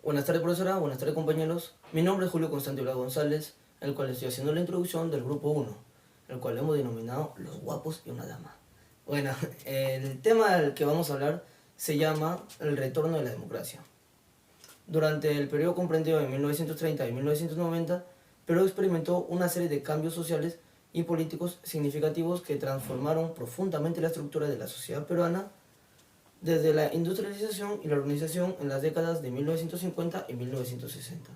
Buenas tardes, profesora. Buenas tardes, compañeros. Mi nombre es Julio Constantino Blas González, el cual estoy haciendo la introducción del grupo 1, el cual hemos denominado Los Guapos y una Dama. Bueno, el tema del que vamos a hablar se llama el retorno de la democracia. Durante el periodo comprendido de 1930 y 1990, Perú experimentó una serie de cambios sociales y políticos significativos que transformaron profundamente la estructura de la sociedad peruana desde la industrialización y la urbanización en las décadas de 1950 y 1960,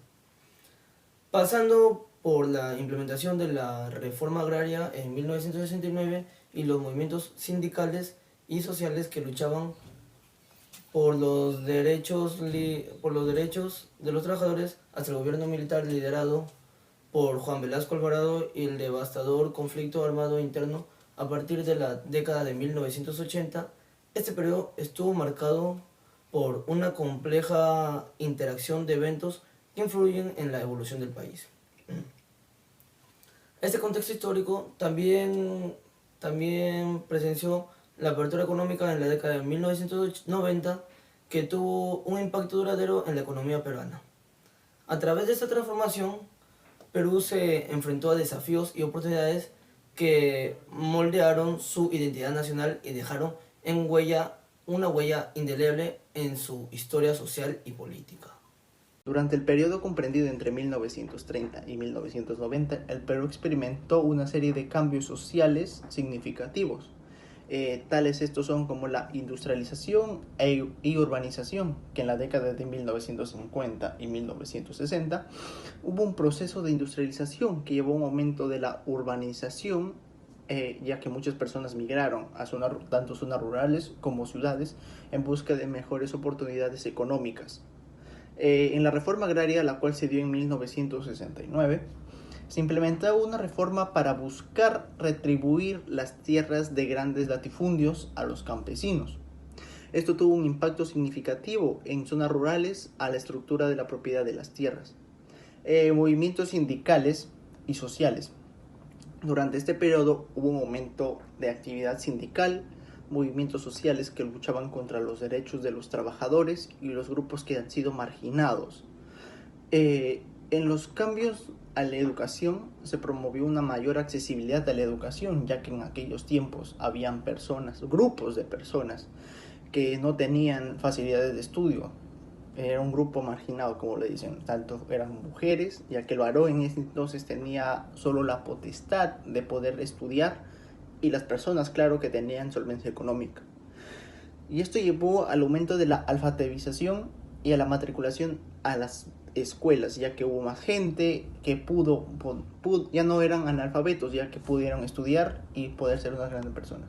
pasando por la implementación de la reforma agraria en 1969 y los movimientos sindicales y sociales que luchaban por los derechos de los trabajadores, hasta el gobierno militar liderado por Juan Velasco Alvarado y el devastador conflicto armado interno a partir de la década de 1980. Este periodo estuvo marcado por una compleja interacción de eventos que influyen en la evolución del país. Este contexto histórico también presenció la apertura económica en la década de 1990, que tuvo un impacto duradero en la economía peruana. A través de esta transformación, Perú se enfrentó a desafíos y oportunidades que moldearon su identidad nacional y dejaron una huella indeleble en su historia social y política. Durante el periodo comprendido entre 1930 y 1990, el Perú experimentó una serie de cambios sociales significativos. Tales estos son como la industrialización y urbanización, que en la década de 1950 y 1960 hubo un proceso de industrialización que llevó a un aumento de la urbanización, ya que muchas personas migraron a tanto zonas rurales como ciudades en busca de mejores oportunidades económicas. En la reforma agraria, la cual se dio en 1969, se implementó una reforma para buscar retribuir las tierras de grandes latifundios a los campesinos. Esto tuvo un impacto significativo en zonas rurales a la estructura de la propiedad de las tierras. Movimientos sindicales y sociales. Durante este periodo hubo un aumento de actividad sindical, movimientos sociales que luchaban contra los derechos de los trabajadores y los grupos que han sido marginados. En los cambios a la educación se promovió una mayor accesibilidad a la educación, ya que en aquellos tiempos habían grupos de personas que no tenían facilidades de estudio. Era un grupo marginado, como le dicen, tanto eran mujeres, ya que el varón en ese entonces tenía solo la potestad de poder estudiar, y las personas, claro, que tenían solvencia económica. Y esto llevó al aumento de la alfabetización y a la matriculación a las escuelas, ya que hubo más gente que ya no eran analfabetos, ya que pudieron estudiar y poder ser una gran persona.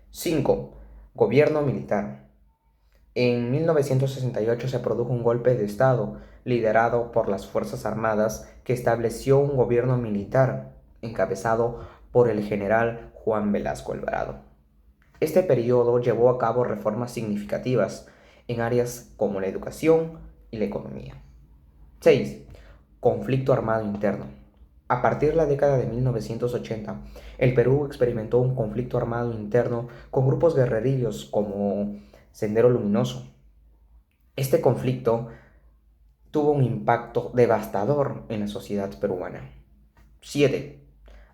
5. Gobierno militar. En 1968 se produjo un golpe de Estado liderado por las Fuerzas Armadas que estableció un gobierno militar encabezado por el general Juan Velasco Alvarado. Este periodo llevó a cabo reformas significativas en áreas como la educación y la economía. 6. Conflicto armado interno. A partir de la década de 1980, el Perú experimentó un conflicto armado interno con grupos guerrilleros como Sendero Luminoso. Este conflicto tuvo un impacto devastador en la sociedad peruana. 7.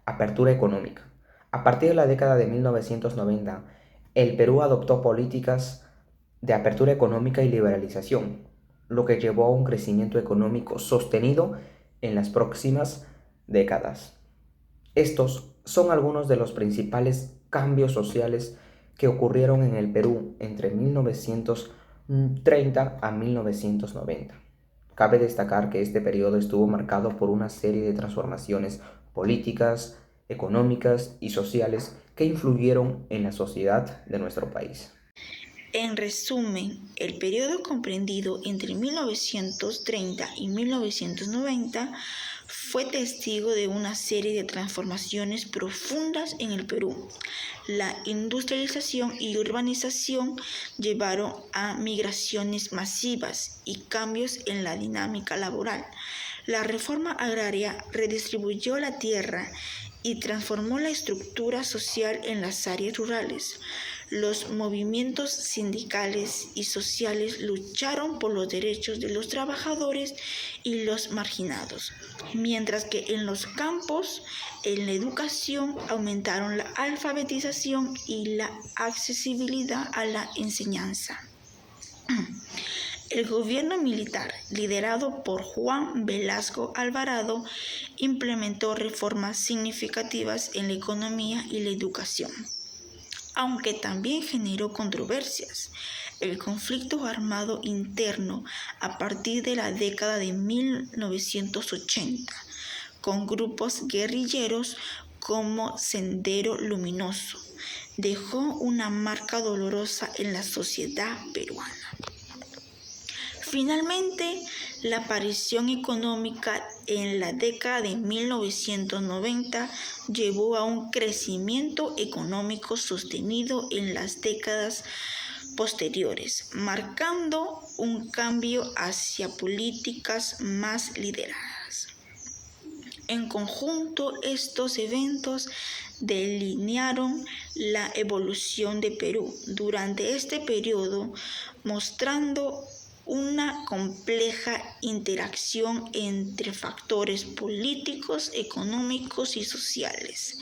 Apertura económica. A partir de la década de 1990, el Perú adoptó políticas de apertura económica y liberalización, lo que llevó a un crecimiento económico sostenido en las próximas décadas. Estos son algunos de los principales cambios sociales que ocurrieron en el Perú entre 1930 a 1990. Cabe destacar que este periodo estuvo marcado por una serie de transformaciones políticas, económicas y sociales que influyeron en la sociedad de nuestro país. En resumen, el periodo comprendido entre 1930 y 1990 fue testigo de una serie de transformaciones profundas en el Perú. La industrialización y urbanización llevaron a migraciones masivas y cambios en la dinámica laboral. La reforma agraria redistribuyó la tierra y transformó la estructura social en las áreas rurales. los movimientos sindicales y sociales lucharon por los derechos de los trabajadores y los marginados, mientras que en los campos, en la educación, aumentaron la alfabetización y la accesibilidad a la enseñanza. El gobierno militar, liderado por Juan Velasco Alvarado, implementó reformas significativas en la economía y la educación, aunque también generó controversias. El conflicto armado interno a partir de la década de 1980, con grupos guerrilleros como Sendero Luminoso, dejó una marca dolorosa en la sociedad peruana. Finalmente, la aparición económica en la década de 1990 llevó a un crecimiento económico sostenido en las décadas posteriores, marcando un cambio hacia políticas más lideradas. En conjunto, estos eventos delinearon la evolución de Perú durante este periodo, mostrando una compleja interacción entre factores políticos, económicos y sociales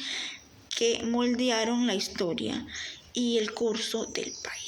que moldearon la historia y el curso del país.